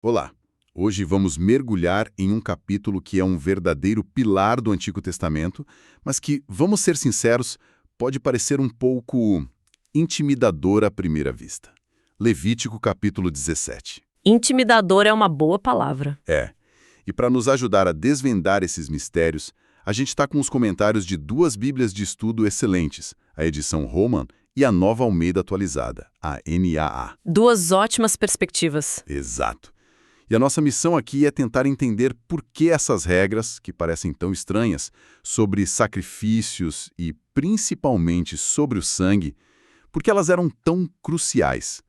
Olá! Hoje vamos mergulhar em um capítulo que é um verdadeiro pilar do Antigo Testamento, mas que, vamos ser sinceros, pode parecer um pouco intimidador à primeira vista. Levítico capítulo 17. Intimidador é uma boa palavra. E para nos ajudar a desvendar esses mistérios, a gente está com os comentários de duas bíblias de estudo excelentes, a edição Roman e a Nova Almeida Atualizada, a NAA. Duas ótimas perspectivas. Exato. E a nossa missão aqui é tentar entender por que essas regras, que parecem tão estranhas, sobre sacrifícios e principalmente sobre o sangue, por que elas eram tão cruciais.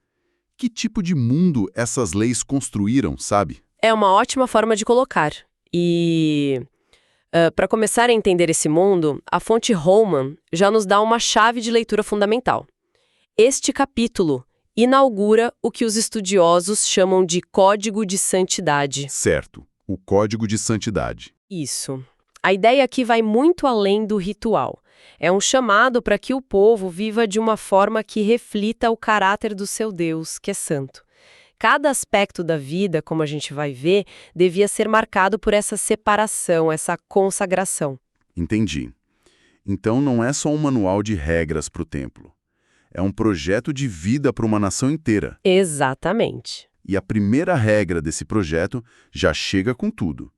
Que tipo de mundo essas leis construíram, sabe? É uma ótima forma de colocar. E, para começar a entender esse mundo, a fonte Holman já nos dá uma chave de leitura fundamental. Este capítulo inaugura o que os estudiosos chamam de Código de Santidade. Certo, o Código de Santidade. Isso. A ideia aqui vai muito além do ritual. É um chamado para que o povo viva de uma forma que reflita o caráter do seu Deus, que é santo. Cada aspecto da vida, como a gente vai ver, devia ser marcado por essa separação, essa consagração. Entendi. Então não é só um manual de regras para o templo. É um projeto de vida para uma nação inteira. Exatamente. E a primeira regra desse projeto já chega com tudo.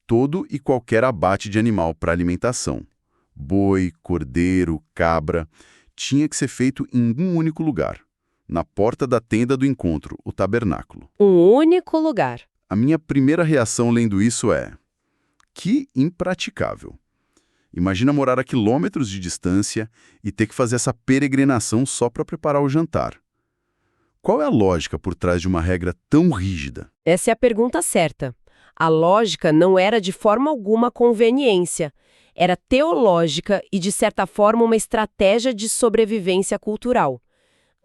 Todo e qualquer abate de animal para alimentação. Boi, cordeiro, cabra, tinha que ser feito em um único lugar. Na porta da tenda do encontro, o tabernáculo. Um único lugar. A minha primeira reação lendo isso é: que impraticável. Imagina morar a quilômetros de distância e ter que fazer essa peregrinação só para preparar o jantar. Qual é a lógica por trás de uma regra tão rígida? Essa é a pergunta certa. A lógica não era de forma alguma conveniência. Era teológica e, de certa forma, uma estratégia de sobrevivência cultural.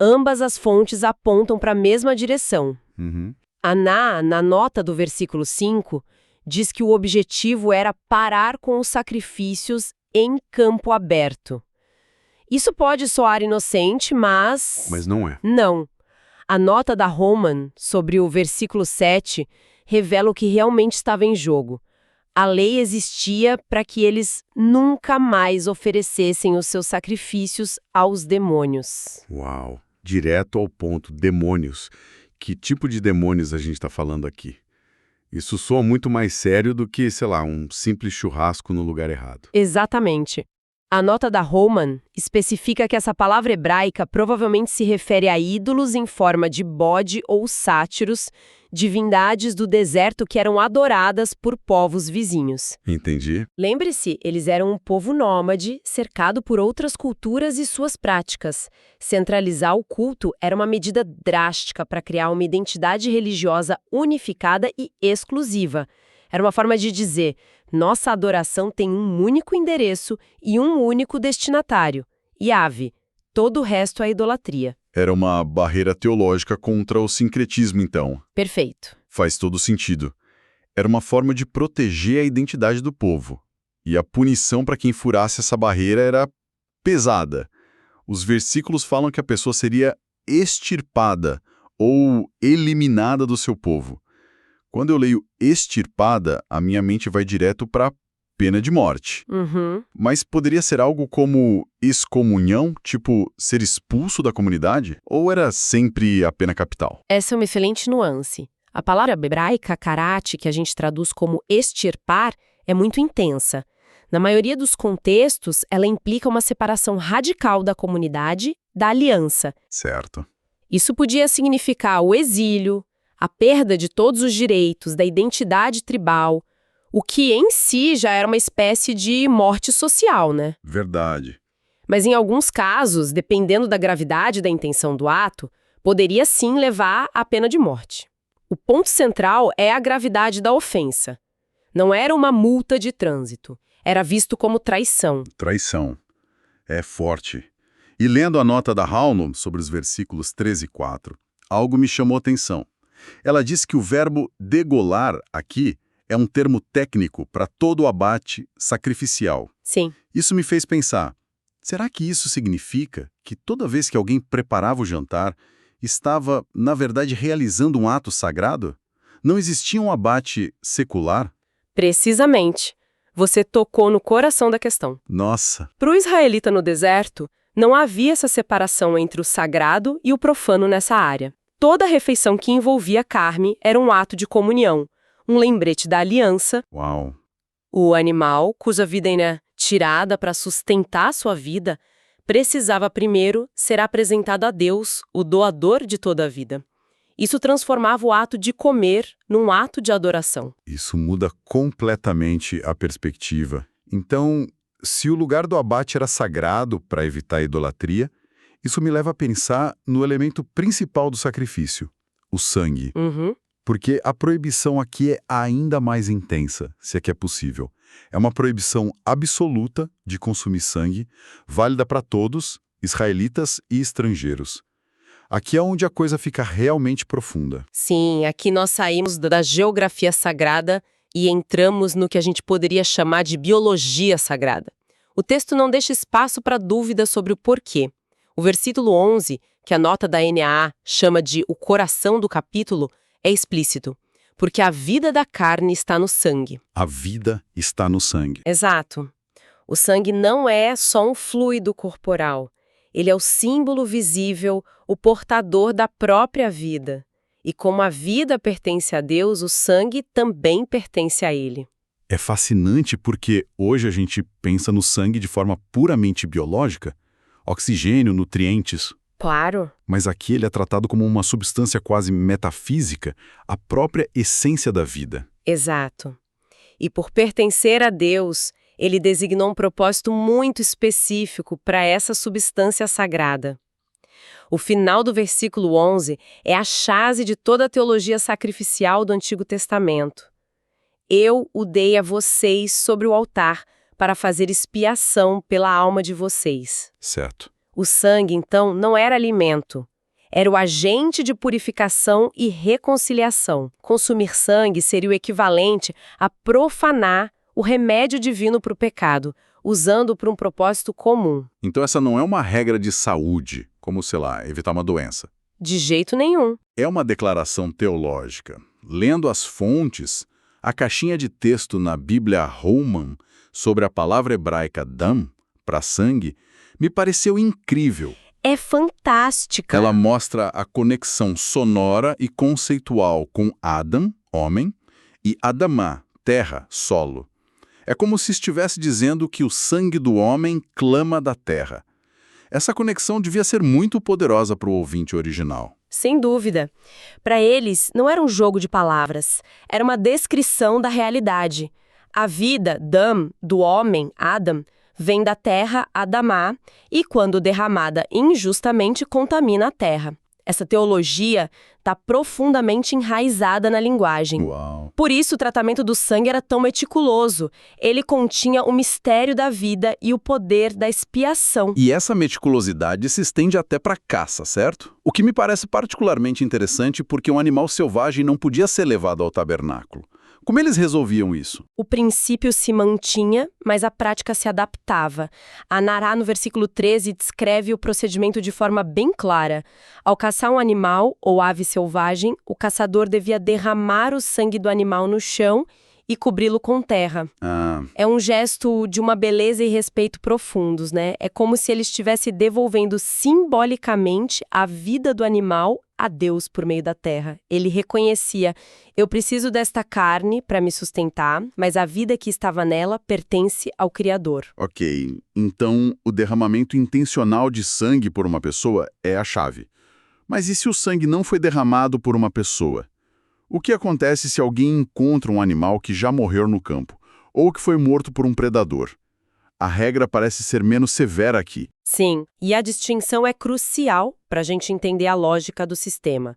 Ambas as fontes apontam para a mesma direção. Na nota do versículo 5, diz que o objetivo era parar com os sacrifícios em campo aberto. Isso pode soar inocente, mas... Mas não é. Não. A nota da Roman, sobre o versículo 7, revela o que realmente estava em jogo. A lei existia para que eles nunca mais oferecessem os seus sacrifícios aos demônios. Uau! Direto ao ponto, demônios. Que tipo de demônios a gente está falando aqui? Isso soa muito mais sério do que, sei lá, um simples churrasco no lugar errado. Exatamente. A nota da Roman especifica que essa palavra hebraica provavelmente se refere a ídolos em forma de bode ou sátiros, divindades do deserto que eram adoradas por povos vizinhos. Entendi. Lembre-se, eles eram um povo nômade, cercado por outras culturas e suas práticas. Centralizar o culto era uma medida drástica para criar uma identidade religiosa unificada e exclusiva. Era uma forma de dizer: nossa adoração tem um único endereço e um único destinatário, Yahvé. Todo o resto é idolatria. Era uma barreira teológica contra o sincretismo, então. Perfeito. Faz todo sentido. Era uma forma de proteger a identidade do povo. E a punição para quem furasse essa barreira era pesada. Os versículos falam que a pessoa seria extirpada ou eliminada do seu povo. Quando eu leio extirpada, a minha mente vai direto para pena de morte. Mas poderia ser algo como excomunhão, tipo ser expulso da comunidade? Ou era sempre a pena capital? Essa é uma excelente nuance. A palavra hebraica, karate, que a gente traduz como extirpar, é muito intensa. Na maioria dos contextos, ela implica uma separação radical da comunidade, da aliança. Certo. Isso podia significar o exílio, a perda de todos os direitos, da identidade tribal, o que em si já era uma espécie de morte social, né? Verdade. Mas em alguns casos, dependendo da gravidade da intenção do ato, poderia sim levar à pena de morte. O ponto central é a gravidade da ofensa. Não era uma multa de trânsito, era visto como traição. Traição. É forte. E lendo a nota da Halnom sobre os versículos 13 e 4, algo me chamou a atenção. Ela diz que o verbo degolar aqui é um termo técnico para todo o abate sacrificial. Sim. Isso me fez pensar, será que isso significa que toda vez que alguém preparava o jantar, estava, na verdade, realizando um ato sagrado? Não existia um abate secular? Precisamente. Você tocou no coração da questão. Nossa, Para o israelita no deserto, não havia essa separação entre o sagrado e o profano nessa área. Toda refeição que envolvia carne era um ato de comunhão, um lembrete da aliança. uau. O animal, cuja vida era tirada para sustentar sua vida, precisava primeiro ser apresentado a Deus, o doador de toda a vida. Isso transformava o ato de comer num ato de adoração. Isso muda completamente a perspectiva. Então, se o lugar do abate era sagrado para evitar a idolatria, isso me leva a pensar no elemento principal do sacrifício, o sangue. Uhum. Porque a proibição aqui é ainda mais intensa, se é que é possível. É uma proibição absoluta de consumir sangue, válida para todos, israelitas e estrangeiros. Aqui é onde a coisa fica realmente profunda. Sim, aqui nós saímos da geografia sagrada e entramos no que a gente poderia chamar de biologia sagrada. O texto não deixa espaço para dúvida sobre o porquê. O versículo 11, que a nota da NAA chama de o coração do capítulo, é explícito, porque a vida da carne está no sangue. A vida está no sangue. Exato. O sangue não é só um fluido corporal. Ele é o símbolo visível, o portador da própria vida. E como a vida pertence a Deus, o sangue também pertence a Ele. É fascinante porque hoje a gente pensa no sangue de forma puramente biológica, oxigênio, nutrientes. Claro. Mas aqui ele é tratado como uma substância quase metafísica, a própria essência da vida. Exato. E por pertencer a Deus, ele designou um propósito muito específico para essa substância sagrada. O final do versículo 11 é a chave de toda a teologia sacrificial do Antigo Testamento. Eu o dei a vocês sobre o altar para fazer expiação pela alma de vocês. Certo. O sangue, então, não era alimento. Era o agente de purificação e reconciliação. Consumir sangue seria o equivalente a profanar o remédio divino para o pecado, usando para um propósito comum. Então essa não é uma regra de saúde, como, sei lá, evitar uma doença. De jeito nenhum. É uma declaração teológica. Lendo as fontes, a caixinha de texto na Bíblia Holman sobre a palavra hebraica dam, para sangue, me pareceu incrível. É fantástica. Ela mostra a conexão sonora e conceitual com Adam, homem, e Adamá, terra, solo. É como se estivesse dizendo que o sangue do homem clama da terra. Essa conexão devia ser muito poderosa para o ouvinte original. Sem dúvida. Para eles, não era um jogo de palavras, era uma descrição da realidade. A vida, dam, do homem, Adam, vem da terra, Adamá, e quando derramada injustamente, contamina a terra. Essa teologia está profundamente enraizada na linguagem. Uau! Por isso, o tratamento do sangue era tão meticuloso. Ele continha o mistério da vida e o poder da expiação. E essa meticulosidade se estende até para a caça, certo? O que me parece particularmente interessante porque um animal selvagem não podia ser levado ao tabernáculo. Como eles resolviam isso? O princípio se mantinha, mas a prática se adaptava. A Nará, no versículo 13, descreve o procedimento de forma bem clara. Ao caçar um animal ou ave selvagem, o caçador devia derramar o sangue do animal no chão e cobri-lo com terra. É um gesto de uma beleza e respeito profundos, né? É como se ele estivesse devolvendo simbolicamente a vida do animal a Deus por meio da terra. Ele reconhecia: eu preciso desta carne para me sustentar, mas a vida que estava nela pertence ao Criador. Ok, então o derramamento intencional de sangue por uma pessoa é a chave. Mas e se o sangue não foi derramado por uma pessoa? O que acontece se alguém encontra um animal que já morreu no campo, ou que foi morto por um predador? A regra parece ser menos severa aqui. Sim, e a distinção é crucial para a gente entender a lógica do sistema.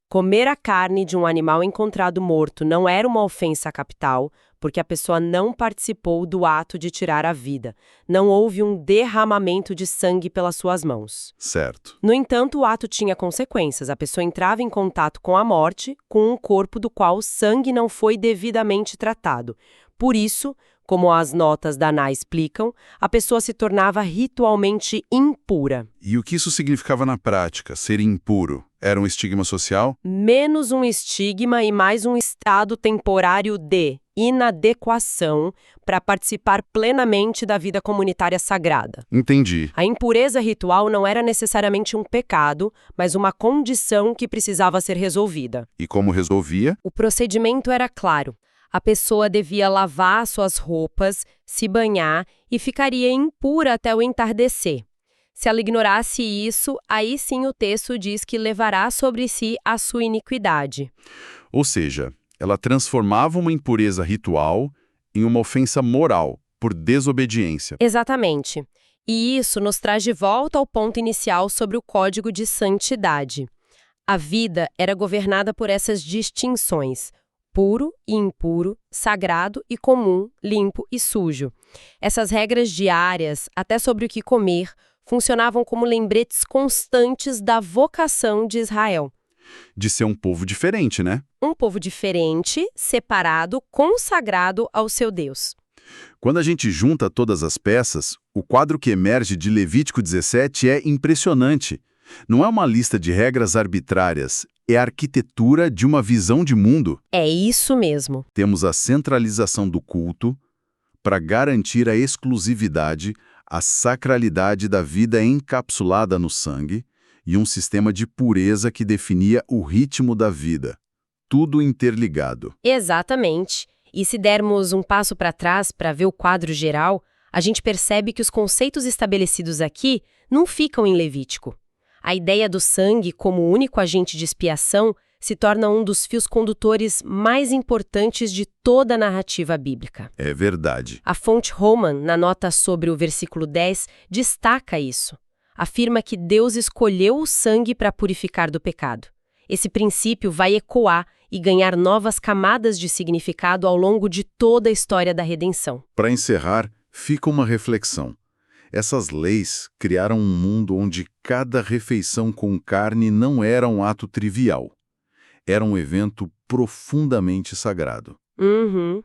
Comer a carne de um animal encontrado morto não era uma ofensa capital, porque a pessoa não participou do ato de tirar a vida. Não houve um derramamento de sangue pelas suas mãos. Certo. No entanto, o ato tinha consequências. A pessoa entrava em contato com a morte, com um corpo do qual o sangue não foi devidamente tratado. Por isso, Como as notas da Ná explicam, a pessoa se tornava ritualmente impura. E o que isso significava na prática, ser impuro? Era um estigma social? Menos um estigma e mais um estado temporário de inadequação para participar plenamente da vida comunitária sagrada. Entendi. A impureza ritual não era necessariamente um pecado, mas uma condição que precisava ser resolvida. E como resolvia? O procedimento era claro. A pessoa devia lavar suas roupas, se banhar e ficaria impura até o entardecer. Se ela ignorasse isso, aí sim o texto diz que levará sobre si a sua iniquidade. Ou seja, ela transformava uma impureza ritual em uma ofensa moral, por desobediência. Exatamente. E isso nos traz de volta ao ponto inicial sobre o código de santidade. A vida era governada por essas distinções: puro e impuro, sagrado e comum, limpo e sujo. Essas regras diárias, até sobre o que comer, funcionavam como lembretes constantes da vocação de Israel. De ser um povo diferente, né? Um povo diferente, separado, consagrado ao seu Deus. Quando a gente junta todas as peças, o quadro que emerge de Levítico 17 é impressionante. Não é uma lista de regras arbitrárias, é a arquitetura de uma visão de mundo. É isso mesmo. Temos a centralização do culto para garantir a exclusividade, a sacralidade da vida encapsulada no sangue e um sistema de pureza que definia o ritmo da vida. Tudo interligado. Exatamente. E se dermos um passo para trás para ver o quadro geral, a gente percebe que os conceitos estabelecidos aqui não ficam em Levítico. A ideia do sangue como único agente de expiação se torna um dos fios condutores mais importantes de toda a narrativa bíblica. É verdade. A fonte Roman, na nota sobre o versículo 10, destaca isso. Afirma que Deus escolheu o sangue para purificar do pecado. Esse princípio vai ecoar e ganhar novas camadas de significado ao longo de toda a história da redenção. Para encerrar, fica uma reflexão. Essas leis criaram um mundo onde cada refeição com carne não era um ato trivial. Era um evento profundamente sagrado.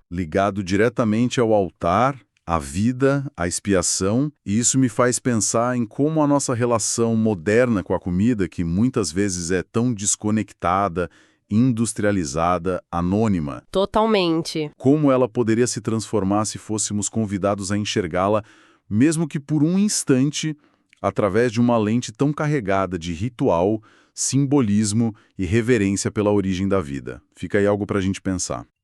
Ligado diretamente ao altar, à vida, à expiação, e isso me faz pensar em como a nossa relação moderna com a comida, que muitas vezes é tão desconectada, industrializada, anônima. Totalmente. Como ela poderia se transformar se fôssemos convidados a enxergá-la, mesmo que por um instante, através de uma lente tão carregada de ritual, simbolismo e reverência pela origem da vida. Fica aí algo para a gente pensar.